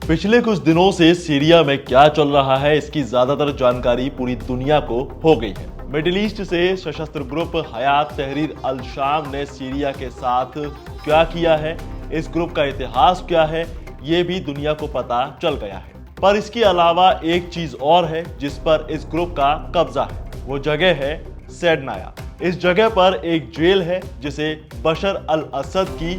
पिछले कुछ दिनों से सीरिया में क्या चल रहा है, इसकी ज्यादातर जानकारी पूरी दुनिया को हो गई है। मिडिल ईस्ट से सशस्त्र ग्रुप हयात तहरीर अल शाम ने सीरिया के साथ क्या किया है, इस ग्रुप का इतिहास क्या है, ये भी दुनिया को पता चल गया है। पर इसके अलावा एक चीज और है जिस पर इस ग्रुप का कब्जा है, वो जगह है सैडनाया। इस जगह पर एक जेल है जिसे बशर अल असद की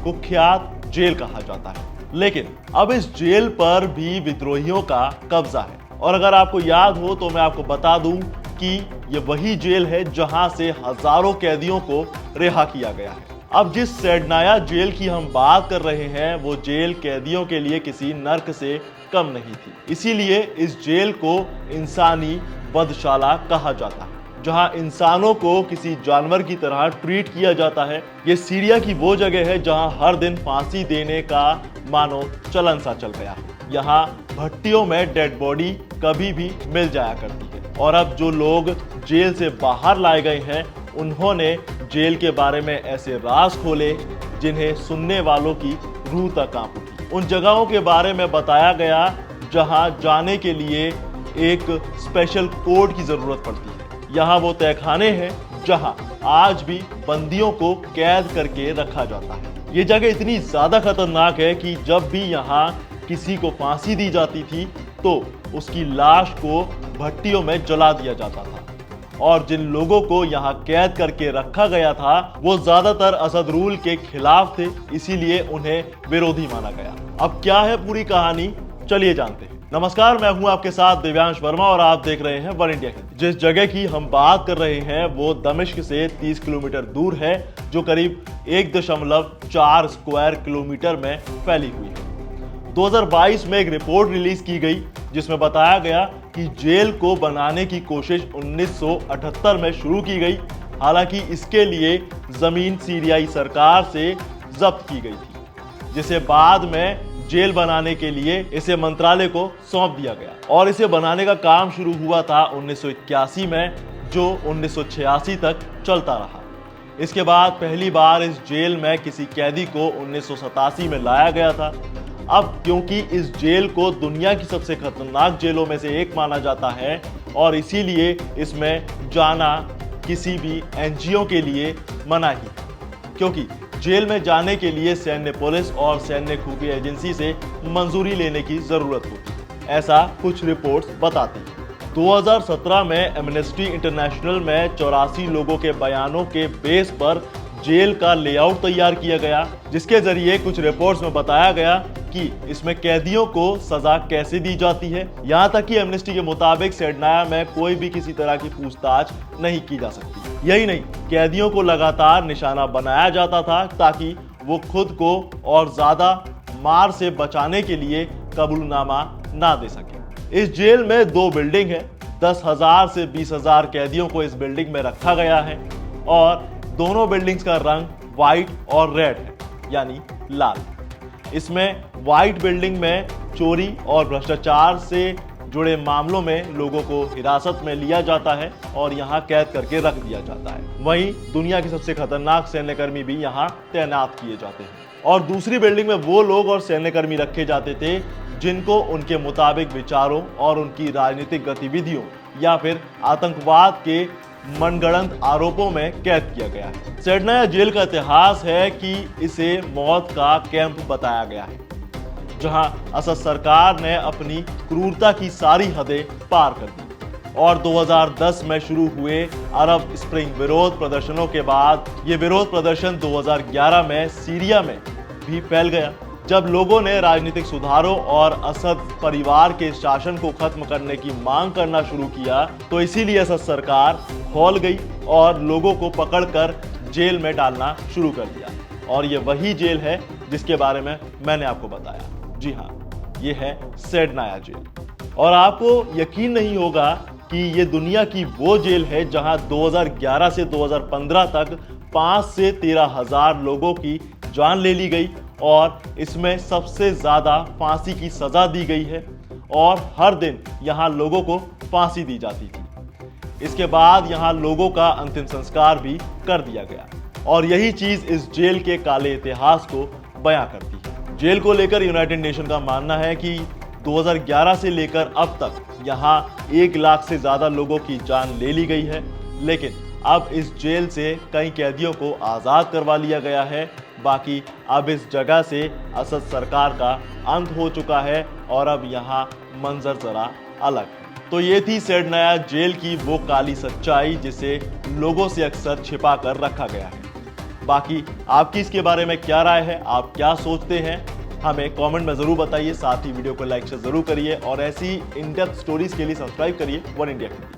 कुख्यात जेल कहा जाता है। लेकिन अब इस जेल पर भी विद्रोहियों का कब्जा है। और अगर आपको याद हो तो मैं आपको बता दूं कि ये वही जेल है जहां से हजारों कैदियों को रिहा किया गया है। अब जिस सैडनाया जेल की हम बात कर रहे हैं, वो जेल कैदियों के लिए किसी नर्क से कम नहीं थी। इसीलिए इस जेल को इंसानी बधशाला कहा जाता है, जहां इंसानों को किसी जानवर की तरह ट्रीट किया जाता है। ये सीरिया की वो जगह है जहां हर दिन फांसी देने का मानो चलन सा चल गया है। यहाँ भट्टियों में डेड बॉडी कभी भी मिल जाया करती है। और अब जो लोग जेल से बाहर लाए गए हैं, उन्होंने जेल के बारे में ऐसे राज खोले जिन्हें सुनने वालों की रूह तक कांप उठी। उन जगहों के बारे में बताया गया जहां जाने के लिए एक स्पेशल कोड की जरूरत पड़ती है। यहाँ वो तहखाने हैं जहां आज भी बंदियों को कैद करके रखा जाता है। ये जगह इतनी ज्यादा खतरनाक है कि जब भी यहाँ किसी को फांसी दी जाती थी तो उसकी लाश को भट्टियों में जला दिया जाता था। और जिन लोगों को यहाँ कैद करके रखा गया था वो ज्यादातर असद रूल के खिलाफ थे, इसीलिए उन्हें विरोधी माना गया। अब क्या है पूरी कहानी, चलिए जानते हैं। नमस्कार, मैं हूं आपके साथ दिव्यांश वर्मा और आप देख रहे हैं वन इंडिया। जिस जगह की हम बात कर रहे हैं वो दमिश्क से 30 किलोमीटर दूर है, जो करीब 1.4 स्क्वायर किलोमीटर में फैली हुई है। 2022 में एक रिपोर्ट रिलीज की गई जिसमें बताया गया कि जेल को बनाने की कोशिश 1978 में शुरू की गई। हालांकि इसके लिए जमीन सीरियाई सरकार से जब्त की गई थी, जिसे बाद में जेल बनाने के लिए इसे मंत्रालय को सौंप दिया गया। और इसे बनाने का काम शुरू हुआ था 1981 में, जो 1986 तक चलता रहा। इसके बाद पहली बार इस जेल में किसी कैदी को 1987 में लाया गया था। अब क्योंकि इस जेल को दुनिया की सबसे खतरनाक जेलों में से एक माना जाता है और इसीलिए इसमें जाना किसी भी एनजीओ के लिए मनाही है, क्योंकि जेल में जाने के लिए सैन्य पुलिस और सैन्य खुफिया एजेंसी से मंजूरी लेने की जरूरत होती है, ऐसा कुछ रिपोर्ट्स बताती हैं। 2017 में एमनेस्टी इंटरनेशनल में 84 लोगों के बयानों के बेस पर जेल का लेआउट तैयार किया गया, जिसके जरिए कुछ रिपोर्ट्स में बताया गया कि इसमें कैदियों को सजा कैसे दी जाती है। यहाँ तक कि एमनेस्टी के मुताबिक सैडनाया में कोई भी किसी तरह की पूछताछ नहीं की जा सकती। यही नहीं, कैदियों को लगातार निशाना बनाया जाता था ताकि वो खुद को और ज्यादा मार से बचाने के लिए कबूलनामा ना दे सके। इस जेल में 2 बिल्डिंग है। 10,000 से 20,000 कैदियों को इस बिल्डिंग में रखा गया है और दोनों बिल्डिंग्स का रंग व्हाइट और रेड है, यानी लाल। इसमें व्हाइट बिल्डिंग में चोरी और भ्रष्टाचार से जुड़े मामलों में लोगों को हिरासत में लिया जाता है और यहाँ कैद करके रख दिया जाता है। वहीं दुनिया के सबसे खतरनाक सैन्यकर्मी भी यहाँ तैनात किए जाते हैं। और दूसरी बिल्डिंग में वो लोग और सैन्यकर्मी रखे जाते थे जिनको उनके मुताबिक विचारों और उनकी राजनीतिक गतिविधियों या फिर आतंकवाद के मनगढ़ंत आरोपों में कैद किया गया है। सैडनाया जेल का इतिहास है कि इसे मौत का कैंप बताया गया है, जहां असद सरकार ने अपनी क्रूरता की सारी हदें पार कर दी। और 2010 में शुरू हुए अरब स्प्रिंग विरोध प्रदर्शनों के बाद ये विरोध प्रदर्शन 2011 में सीरिया में भी फैल गया, जब लोगों ने राजनीतिक सुधारों और असद परिवार के शासन को खत्म करने की मांग करना शुरू किया। तो इसीलिए असद सरकार खौल गई और लोगों को पकड़कर जेल में डालना शुरू कर दिया। और ये वही जेल है जिसके बारे में मैंने आपको बताया। जी हाँ, ये है सैडनाया जेल। और आपको यकीन नहीं होगा कि ये दुनिया की वो जेल है जहां 2011 से 2015 तक 5 से 13,000 लोगों की जान ले ली गई और इसमें सबसे ज्यादा फांसी की सजा दी गई है और हर दिन यहां लोगों को फांसी दी जाती थी। इसके बाद यहां लोगों का अंतिम संस्कार भी कर दिया गया और यही चीज इस जेल के काले इतिहास को बयां करती है। जेल को लेकर यूनाइटेड नेशन का मानना है कि 2011 से लेकर अब तक यहां 1 लाख से ज्यादा लोगों की जान ले ली गई है, लेकिन अब इस जेल से कई कैदियों को आज़ाद करवा लिया गया है। बाकी अब इस जगह से असद सरकार का अंत हो चुका है और अब यहाँ मंजर जरा अलग है। तो ये थी सेड नया जेल की वो काली सच्चाई जिसे लोगों से अक्सर छिपा कर रखा गया है। बाकी आपकी इसके बारे में क्या राय है, आप क्या सोचते हैं, हमें कमेंट में जरूर बताइए। साथ ही वीडियो को लाइक शेयर जरूर करिए और ऐसी इन डेप्थ स्टोरीज के लिए सब्सक्राइब करिए वन इंडिया।